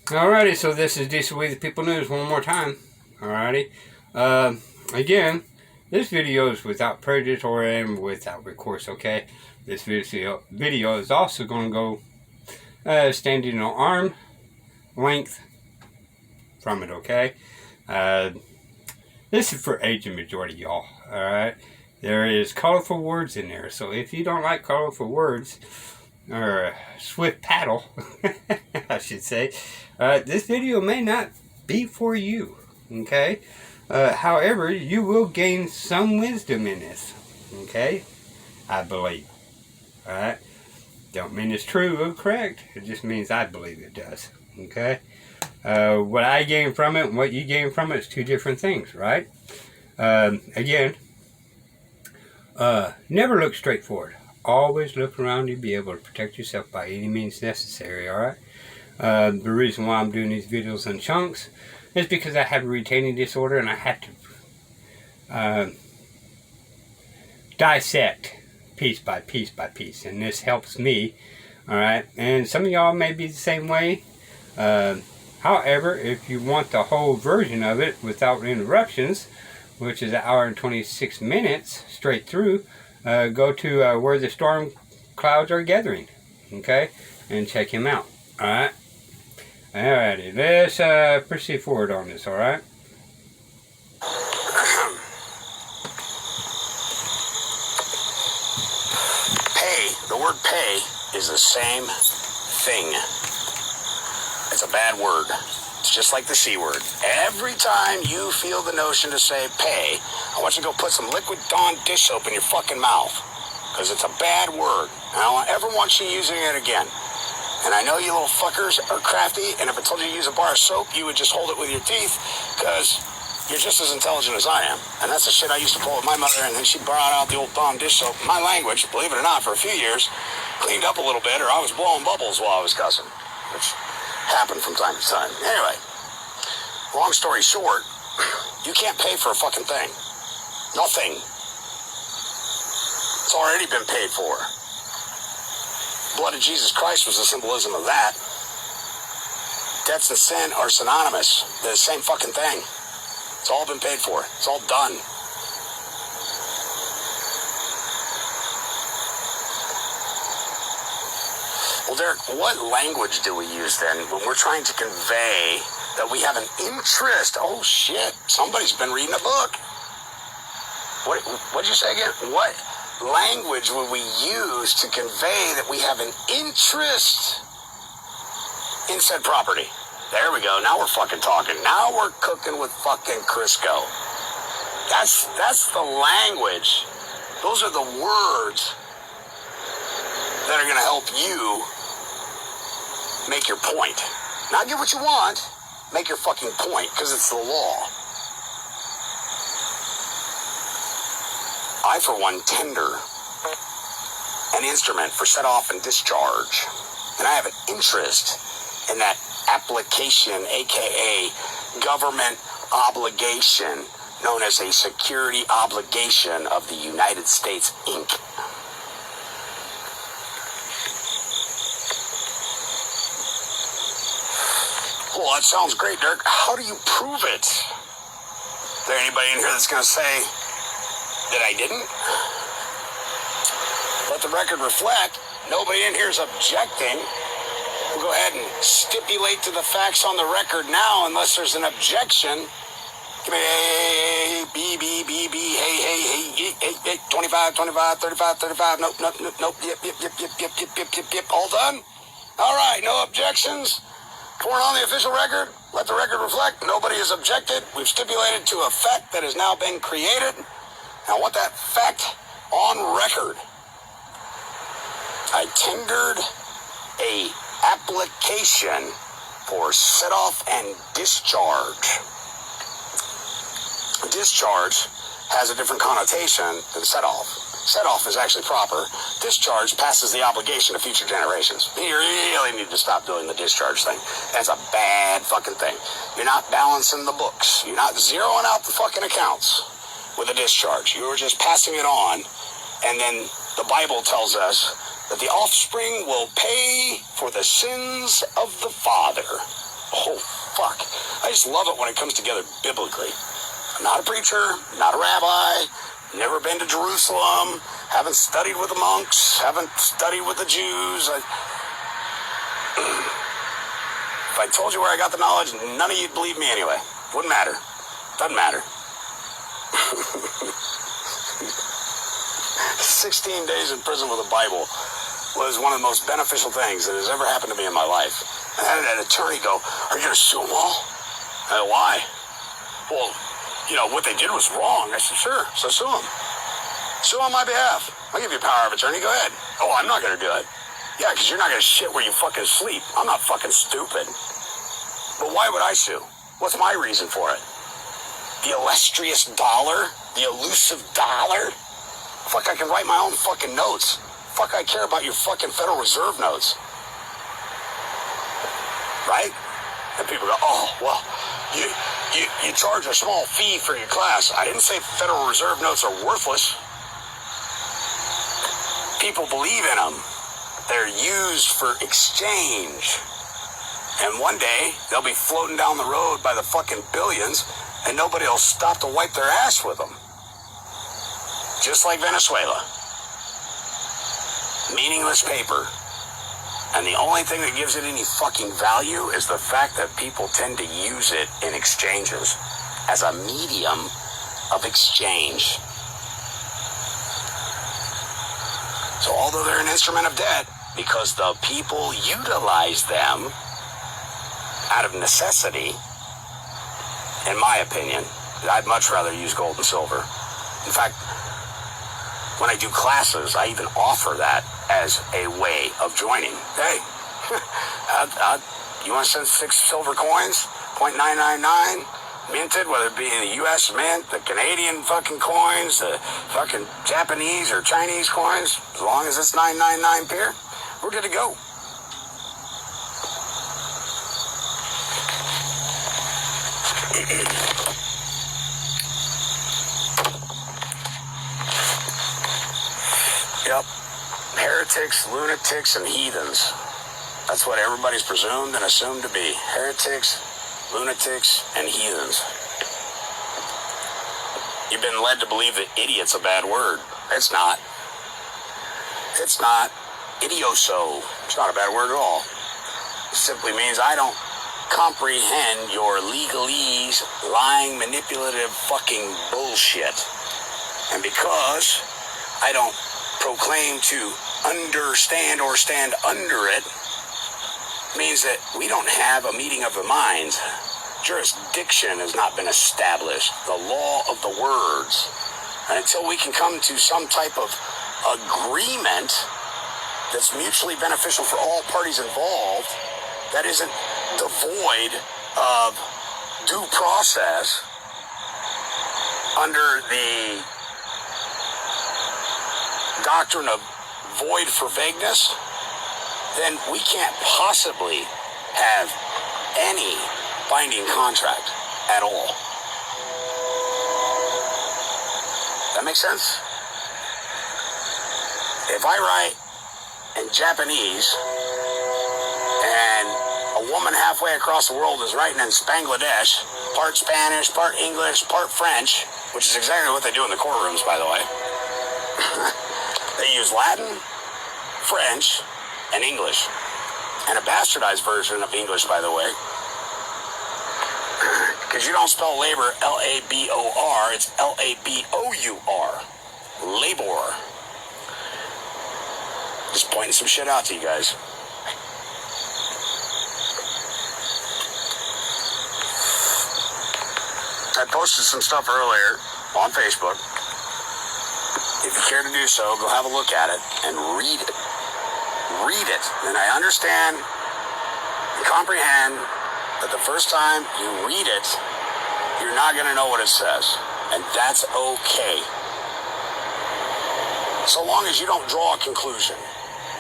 Alrighty, so this is DC We the People News one more time. Alrighty. Again, this video is without prejudice or without recourse, okay? This video is also going to go standing on arm length from it, okay? This is for age and majority, y'all, alright? There is colorful words in there, so if you don't like colorful words, or swift paddle, I should say, this video may not be for you, okay? However, you will gain some wisdom in this, okay? I believe, alright? Don't mean it's true or correct, it just means I believe it does, okay? What I gain from it and what you gain from it is two different things, right? Again, never look straight forward. Always look around you, be able to protect yourself by any means necessary, alright? The reason why I'm doing these videos in chunks is because I have a retaining disorder and I have to dissect piece by piece by piece, and this helps me, alright? And some of y'all may be the same way. However, if you want the whole version of it without interruptions, which is 1 hour and 26 minutes straight through, go to where the storm clouds are gathering, okay, and check him out. Alright, alrighty, let's proceed forward on this. Alright, pay, the word pay is the same thing. It's a bad word. It's just like the C word. Every time you feel the notion to say pay, I want you to go put some liquid Dawn dish soap in your fucking mouth. Because it's a bad word. I don't ever want you using it again. And I know you little fuckers are crafty, and if I told you to use a bar of soap, you would just hold it with your teeth, because you're just as intelligent as I am. And that's the shit I used to pull with my mother, and then she brought out the old Dawn dish soap. My language, believe it or not, for a few years, cleaned up a little bit, or I was blowing bubbles while I was cussing. Which happen from time to time. Anyway, long story short, you can't pay for a fucking thing. Nothing. It's already been paid for. Blood of Jesus Christ was the symbolism of that. Debts and sin are synonymous. They're the same fucking thing. It's all been paid for. It's all done. Well, Derek, what language do we use then when we're trying to convey that we have an interest? Oh, shit. Somebody's been reading a book. What'd you say again? What language would we use to convey that we have an interest in said property? There we go. Now we're fucking talking. Now we're cooking with fucking Crisco. That's the language. Those are the words that are going to help you make your point. Not get what you want, make your fucking point, because it's the law. I, for one, tender an instrument for set off and discharge. And I have an interest in that application, aka government obligation, known as a security obligation of the United States, Inc. Well, that sounds great, Dirk. How do you prove it? Is there anybody in here that's going to say that I didn't? Let the record reflect. Nobody in here is objecting. We'll go ahead and stipulate to the facts on the record now, unless there's an objection. Give me a B, hey, 25, 35, 35. Nope. Yep. All done? All right, no objections. For on the official record, let the record reflect. Nobody has objected. We've stipulated to a fact that has now been created. I want that fact on record. I tendered a application for set-off and discharge. Discharge has a different connotation than set-off. Set-off is actually proper. Discharge passes the obligation to future generations. You really need to stop doing the discharge thing. That's a bad fucking thing. You're not balancing the books. You're not zeroing out the fucking accounts with a discharge. You're just passing it on. And then the Bible tells us that the offspring will pay for the sins of the father. Oh, whole fuck. I just love it when it comes together biblically. I'm not a preacher, not a rabbi, never been to Jerusalem, haven't studied with the monks, haven't studied with the Jews. If I told you where I got the knowledge, none of you'd believe me anyway. Wouldn't matter. Doesn't matter. 16 days in prison with a Bible was one of the most beneficial things that has ever happened to me in my life. I had an attorney go, "Are you going to sue them all?" I said, "Why?" "Well, you know, what they did was wrong." I said, "Sure, so sue them. Sue on my behalf. I'll give you power of attorney. Go ahead." "Oh, I'm not going to do it." "Yeah, because you're not going to shit where you fucking sleep. I'm not fucking stupid." "But why would I sue? What's my reason for it? The illustrious dollar? The elusive dollar? Fuck, I can write my own fucking notes. Fuck, I care about your fucking Federal Reserve notes." Right? And people go, "Oh, well, you charge a small fee for your class." I didn't say Federal Reserve notes are worthless. People believe in them. They're used for exchange. And one day, they'll be floating down the road by the fucking billions, and nobody will stop to wipe their ass with them. Just like Venezuela. Meaningless paper. And the only thing that gives it any fucking value is the fact that people tend to use it in exchanges as a medium of exchange. So although they're an instrument of debt, because the people utilize them out of necessity, in my opinion, I'd much rather use gold and silver. In fact, when I do classes, I even offer that as a way of joining. Hey, you want to send 6 silver coins, 0.999, minted, whether it be in the U.S. mint, the Canadian fucking coins, the fucking Japanese or Chinese coins, as long as it's 999 pair, we're good to go. Yep. Heretics, lunatics, and heathens. That's what everybody's presumed and assumed to be. Heretics, lunatics, and heathens. You've been led to believe that idiot's a bad word. It's not. It's not. Idioso. It's not a bad word at all. It simply means I don't comprehend your legalese, lying, manipulative fucking bullshit. And because I don't proclaim to understand or stand under it, means that we don't have a meeting of the minds. Jurisdiction has not been established. The law of the words. And until we can come to some type of agreement that's mutually beneficial for all parties involved, that isn't devoid of due process under the doctrine of void for vagueness, then we can't possibly have any binding contract at all. That makes sense? If I write in Japanese and a woman halfway across the world is writing in Spanglish, part Spanish, part English, part French, which is exactly what they do in the courtrooms, by the way. They use Latin, French, and English. And a bastardized version of English, by the way. Because you don't spell labor L-A-B-O-R, it's L-A-B-O-U-R. Labor. Just pointing some shit out to you guys. I posted some stuff earlier on Facebook. If you care to do so, go have a look at it and read it. Read it. And I understand and comprehend that the first time you read it, you're not going to know what it says. And that's okay. So long as you don't draw a conclusion.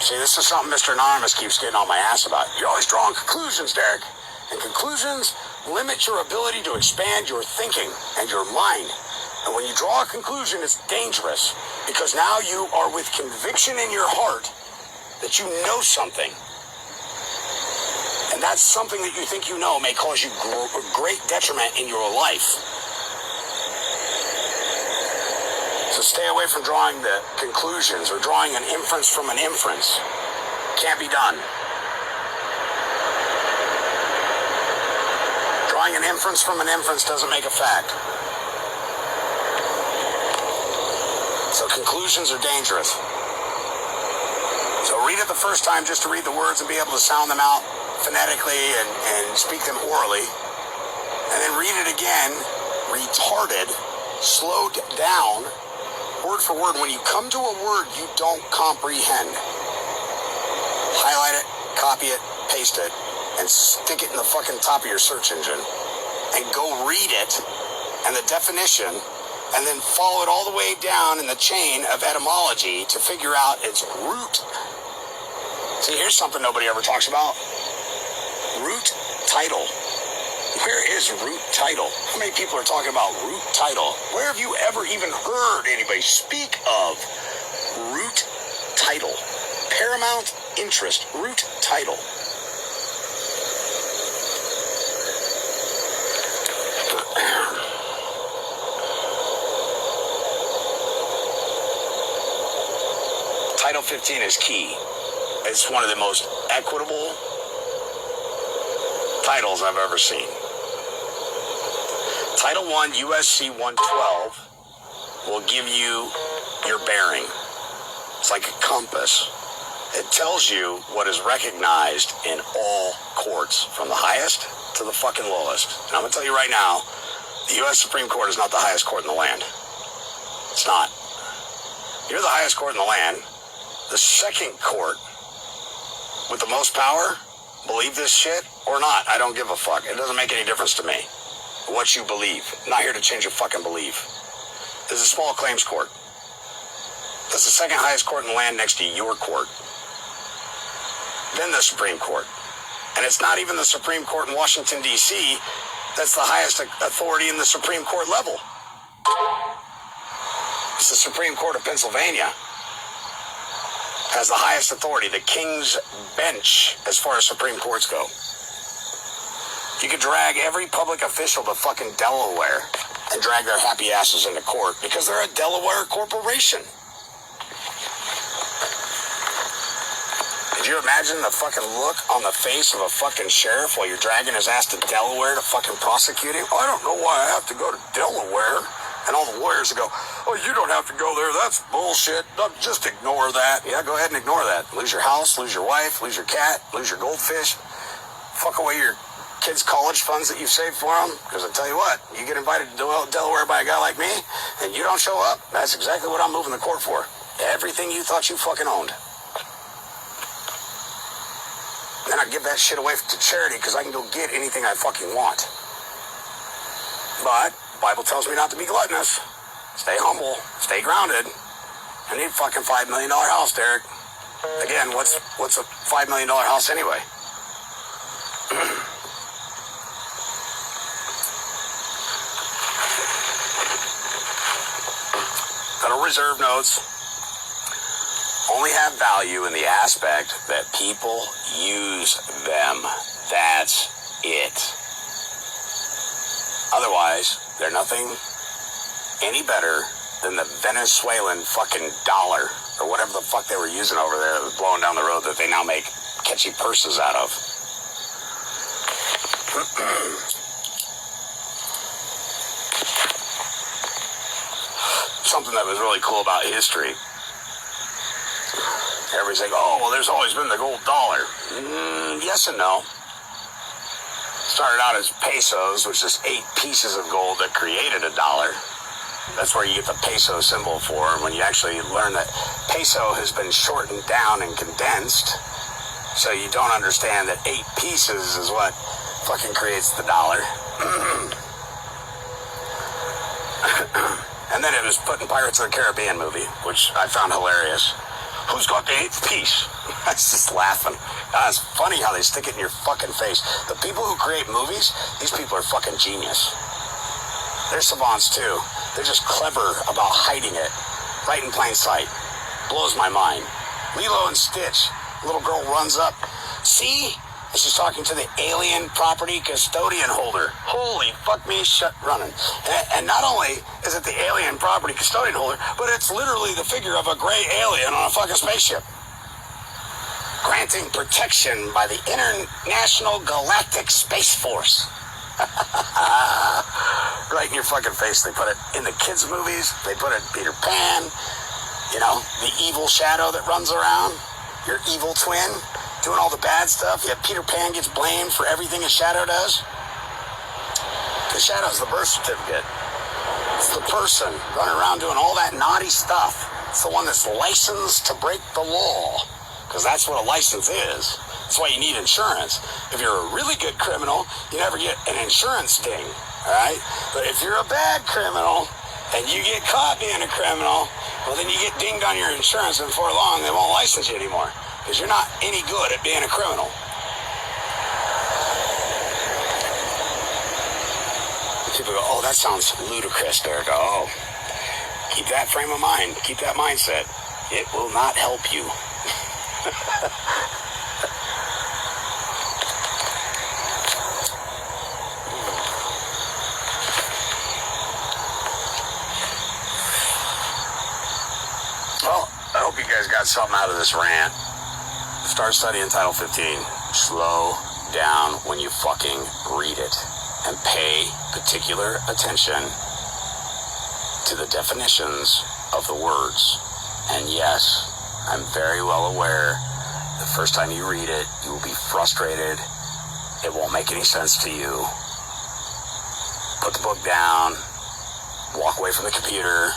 See, this is something Mr. Anonymous keeps getting on my ass about. You're always drawing conclusions, Derek. And conclusions limit your ability to expand your thinking and your mind. And when you draw a conclusion, it's dangerous. Because now you are with conviction in your heart that you know something. And that's something that you think you know may cause you great detriment in your life. So stay away from drawing the conclusions or drawing an inference from an inference. Can't be done. Drawing an inference from an inference doesn't make a fact. So conclusions are dangerous. So read it the first time just to read the words and be able to sound them out phonetically and speak them orally. And then read it again, retarded, slowed down, word for word. When you come to a word you don't comprehend, highlight it, copy it, paste it, and stick it in the fucking top of your search engine. And go read it and the definition, and then follow it all the way down in the chain of etymology to figure out its root. See, here's something nobody ever talks about. Root title. Where is root title? How many people are talking about root title? Where have you ever even heard anybody speak of root title? Paramount interest, root title. Title 15 is key. It's one of the most equitable titles I've ever seen. Title 1, USC 112, will give you your bearing. It's like a compass. It tells you what is recognized in all courts, from the highest to the fucking lowest. And I'm going to tell you right now, the U.S. Supreme Court is not the highest court in the land. It's not. You're the highest court in the land. The second court with the most power, believe this shit or not, I don't give a fuck. It doesn't make any difference to me what you believe. I'm not here to change your fucking belief. This is a small claims court. That's the second highest court in the land next to your court. Then the Supreme Court. And it's not even the Supreme Court in Washington, D.C. That's the highest authority in the Supreme Court level. It's the Supreme Court of Pennsylvania. Has the highest authority, the King's Bench, as far as Supreme Courts go. You could drag every public official to fucking Delaware and drag their happy asses into court because they're a Delaware corporation. Could you imagine the fucking look on the face of a fucking sheriff while you're dragging his ass to Delaware to fucking prosecute him? I don't know why I have to go to Delaware. And all the lawyers would go, oh, you don't have to go there. That's bullshit. Just ignore that. Yeah, go ahead and ignore that. Lose your house, lose your wife, lose your cat, lose your goldfish. Fuck away your kids' college funds that you've saved for them. Because I tell you what, you get invited to Delaware by a guy like me, and you don't show up, that's exactly what I'm moving the court for. Everything you thought you fucking owned. Then I give that shit away to charity because I can go get anything I fucking want. But the Bible tells me not to be gluttonous. Stay humble. Stay grounded. I need a fucking $5 million house, Derek. Again, what's a $5 million house anyway? Federal Reserve notes only have value in the aspect that people use them. That's it. Otherwise, they're nothing any better than the Venezuelan fucking dollar or whatever the fuck they were using over there that was blowing down the road that they now make catchy purses out of. Something that was really cool about history. Everybody's like, oh, well, there's always been the gold dollar. Yes and no. Started out as pesos, which is 8 pieces of gold that created a dollar. That's where you get the peso symbol for. When you actually learn that peso has been shortened down and condensed, so you don't understand that 8 pieces is what fucking creates the dollar. And then it was put in Pirates of the Caribbean movie, which I found hilarious. Who's got the 8th piece? I was just laughing. It's funny how they stick it in your fucking face. The people who create movies, these people are fucking genius. They're savants too. They're just clever about hiding it. Right in plain sight. Blows my mind. Lilo and Stitch. Little girl runs up. See? She's talking to the alien property custodian holder. Holy fuck me, shut running. And not only is it the alien property custodian holder, but it's literally the figure of a gray alien on a fucking spaceship. Granting protection by the International Galactic Space Force. Right in your fucking face. They put it in the kids' movies. They put it in Peter Pan. You know, the evil shadow that runs around. Your evil twin doing all the bad stuff. Yet Peter Pan gets blamed for everything a shadow does. The shadow's the birth certificate. It's the person running around doing all that naughty stuff. It's the one that's licensed to break the law. Because that's what a license is. That's why you need insurance. If you're a really good criminal, you never get an insurance ding. Alright? But if you're a bad criminal and you get caught being a criminal, well then you get dinged on your insurance, and before long they won't license you anymore. Because you're not any good at being a criminal. People go, oh, that sounds ludicrous, Derek. Oh, keep that frame of mind. Keep that mindset. It will not help you. Well, I hope you guys got something out of this rant. Start studying Title 15. Slow down when you fucking read it. And pay particular attention to the definitions of the words. And yes, I'm very well aware the first time you read it, you will be frustrated. It won't make any sense to you. Put the book down. Walk away from the computer.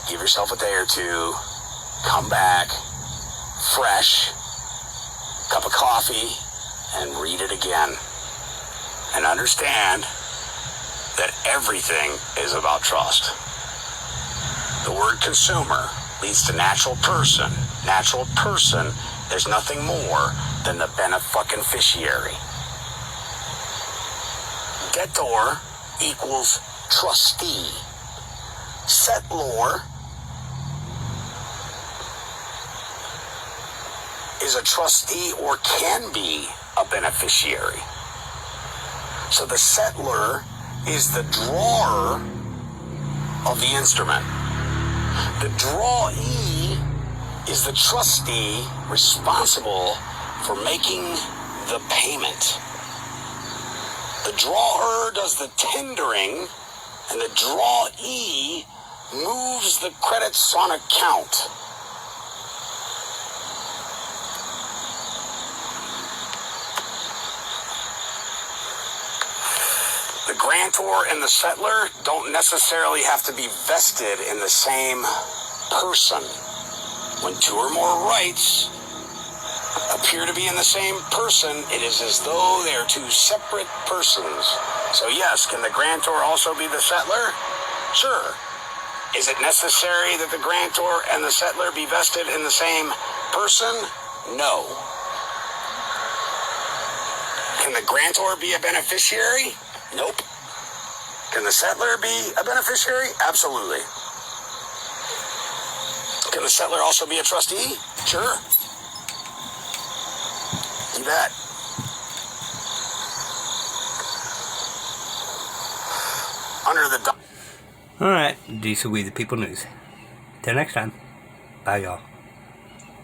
Give yourself a day or two. Come back. Fresh. Cup of coffee. And read it again. And understand that everything is about trust. The word consumer leads to natural person. Natural person is nothing more than the beneficiary. Debtor equals trustee. Settlor is a trustee or can be a beneficiary. So the settlor is the drawer of the instrument. The drawee is the trustee responsible for making the payment. The drawer does the tendering, and the drawee moves the credits on account. The grantor and the settlor don't necessarily have to be vested in the same person. When two or more rights appear to be in the same person, it is as though they are two separate persons. So yes, can the grantor also be the settlor? Sure. Is it necessary that the grantor and the settlor be vested in the same person? No. Can the grantor be a beneficiary? Nope. Can the settlor be a beneficiary? Absolutely. Can the settlor also be a trustee? Sure. You bet. Under the... Alright, these will be the People News. Till next time. Bye, y'all.